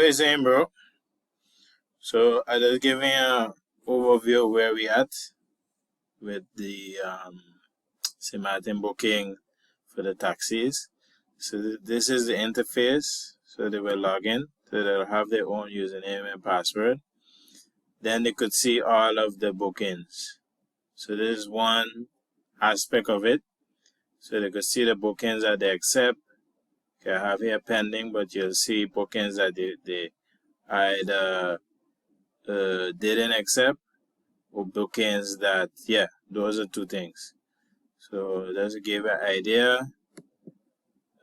What you saying, bro? So I just giving an overview of where we at with the St. Martin booking for the taxis. So this is the interface. So they will log in. So they'll have their own username and password. Then they could see all of the bookings. So this is one aspect of it. So they could see the bookings that they accept. Okay, I have here pending, but you'll see bookings that they either didn't accept, or bookings that, yeah, those are two things. So just to give an idea.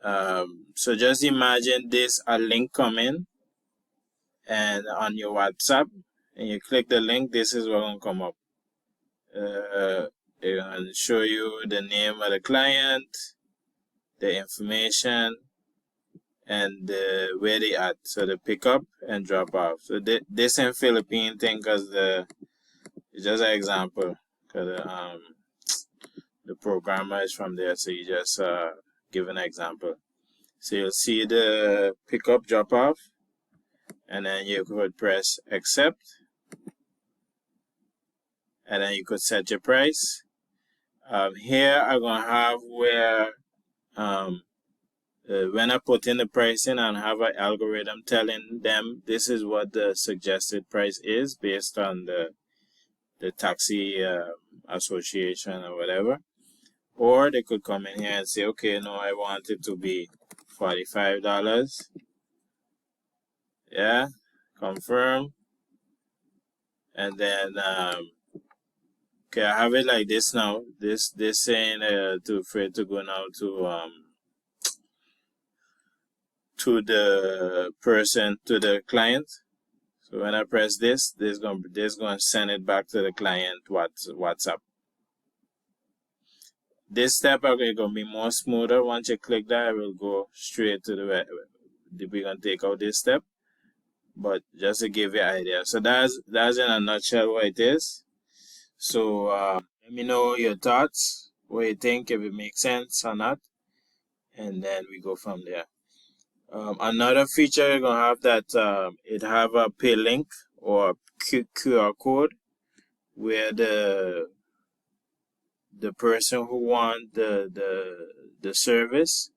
So just imagine this, a link coming and on your WhatsApp, and you click the link, this is what will come up. It will show you the name of the client, the information, and where they at. So the pick up and drop off. So this in Philippine thing, because it's just an example, because the programmer is from there, so you just give an example. So you'll see the pick up, drop off, and then you could press accept, and then you could set your price. Here I'm gonna have where when I put in the pricing, and have an algorithm telling them this is what the suggested price is based on the taxi association or whatever. Or they could come in here and say, okay, no, I want it to be $45. Yeah, confirm. And then okay, I have it like this now. This saying to go now to the person, to the client. So when I press this gonna send it back to the client WhatsApp. This step is gonna be more smoother. Once you click that, I will go straight to we're gonna take out this step. But just to give you an idea. So that's in a nutshell what it is. So let me know your thoughts, what you think, if it makes sense or not, and then we go from there. Another feature you're gonna have that it have a pay link or QR code where the person who want the service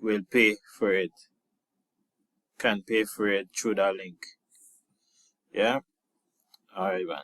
will pay for it, can pay for it through that link. Yeah. All right, man.